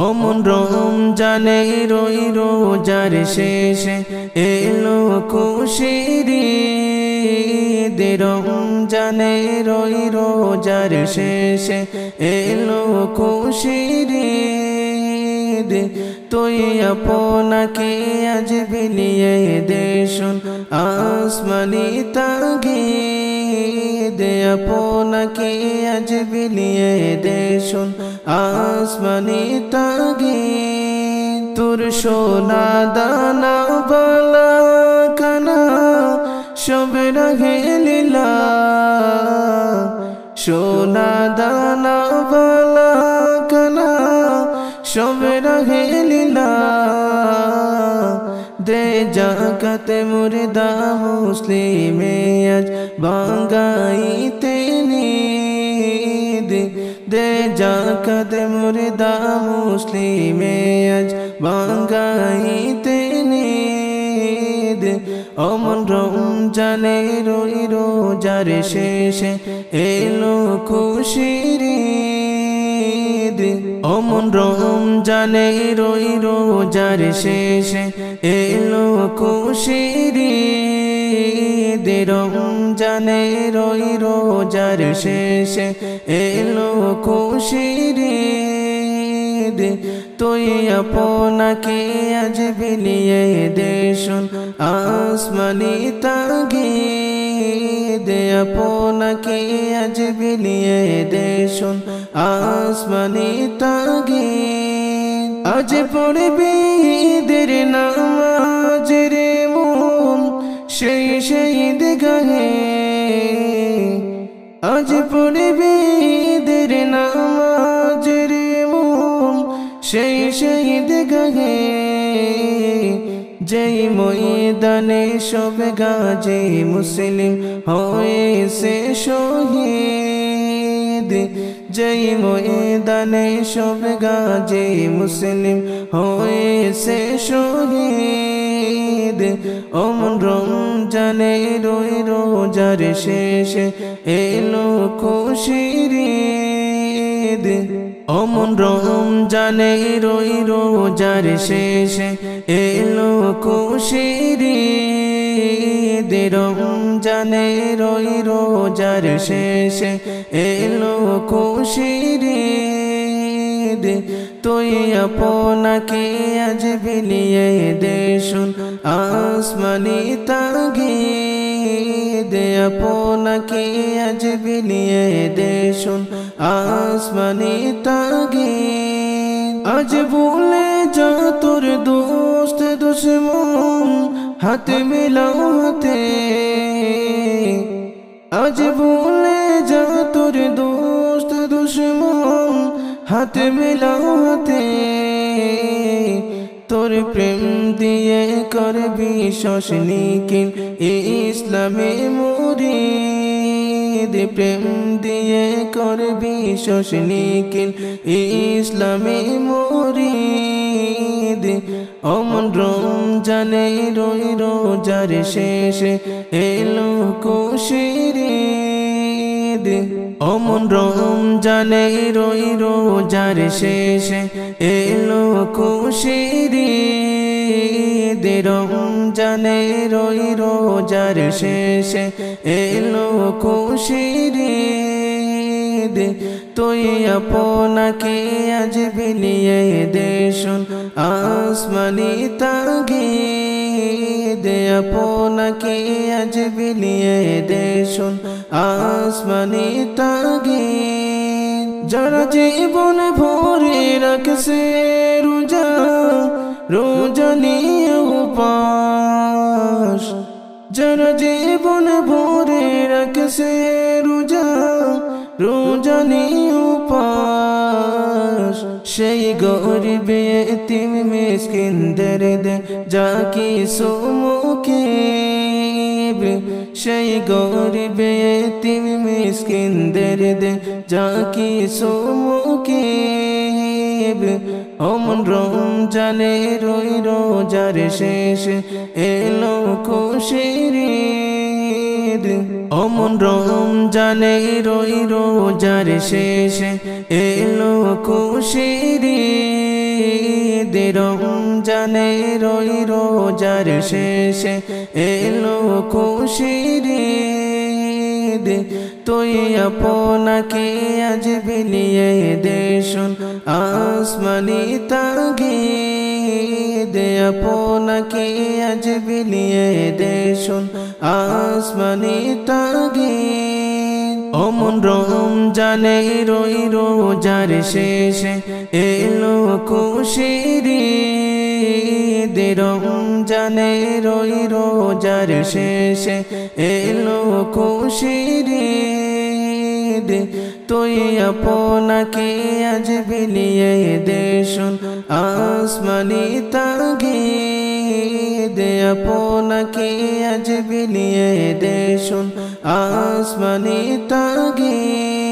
অমন রমজানে রই রোজার শেষে এলো খুশির ঈদ। রমজানে রই রোজার শেষে এলো খুশির ঈদ। তুই আপনাকে আজ বিলিয়ে দে শুন আসমানি তাগিদ। আপনাকে আজ বিলিয়ে দে শুন আসমানি তাগিদ। তোর সোনা দানা বালা কানা সব রহে লীলা। সোনা দানা বালা কানা সব রহে লীলা। দে জাকাত মুর্দা মুসলিমে আজ বাঙ্গাইতে নিদ। দে জাকাত মুর্দা মুসলিমে আজ বাঙ্গাইতে নিদ। অমন রমজানে রই রোজার শেষে এলো খুশির ঈদ। অমন রমজানে রই রোজার শেষে এলো খুশির ঈদ। রমজানে রই রোজার শেষে এলো খুশির ঈদ। তুই আপনাকে আজ বিলিয়ে দে শুন আসমানি তাগিদ। আপনাকে আজ বিলিয়ে দে শুন আসমানি তাগিদ। আজ পড়বি ঈদের নামাজ রে মন সেই শহীদ গাহে। আজ পড়বি ঈদের নামাজ রে মন সেই শহীদ গাহে। যেই ময়দানে সব গাজী মুসলিম হয়েছে শহীদ। যেই ময়দানে সব গাজী মুসলিম হয়েছে শহীদ। অমন রমজানে রই রোজার শেষে এলো খুশির ঈদ। অমন রমজানে রই রোজার শেষে এলো খুশির ঈদ। রমজানে রই রোজার শেষে এলো খুশির ঈদ। তুই আপনাকে আজ বিলিয়ে দে শুন আসমানি তাগিদ। আপনাকে আজ বিলিয়ে দে শুন আসমানি তাগিদ। আজ ভুলে যা তোর দোস্ত দুশ্মন হাত মিলাও হাতে। আজ ভুলে যা তোর দোস্ত দুশ্মন হাত মিলাও হাতে। তোর প্রেম দিয়ে করবি শোষণিকিন ইসলামে মুরিদ। প্রেম দিয়ে করবি শোষণিকিন ইসলামে মুরিদ। অমন রমজানে রই রোজার শেষে এলো খুশির ঈদ। অমন রমজানে রই রোজার শেষে এলো খুশির ঈদ। রমজানে রই রোজার শেষে এলো খুশির ঈদ। তুই আপনাকে আজ বিলিয়ে দে শুন আসমানি তাগিদ। আপনাকে আজ বিলিয়ে দে শুন আসমানি তাগিদ। যারা জীবন ভরে রাখছে রোজা রোজা নিয়ে উপাস। যারা জীবন ভরে রাখছে রোজা রোজা নিয়ে উপাস। সেই গরিব এতিম মিসকিনদের দে যা কিছু মুকিব। সেই গরিব এতিম মিসকিনদের দে যা কিছু মুকিব। অমন রমজানে রই রোজার শেষে এলো খুশির ঈদ। অমন রমজানে রই রোজার শেষে এলো খুশির ঈদ। রমজানে রই রোজার শেষে এলো খুশির ঈদ তুই আপনাকে আজ বিলিয়ে দে শুন আসমানি তাগিদ আপনাকে আজ বিলিয়ে দে শুন আসমানি তাগিদ অমন রমজানে রই রোজার শেষে এলো খুশির ঈদ রমজানে রই রোজার শেষে এলো খুশির ঈদ তুই আপনাকে আজ বিলিয়ে দে শুন আসমানি তাগিদ আপনাকে আজ বিলিয়ে দে শুন আসমানি তাগিদ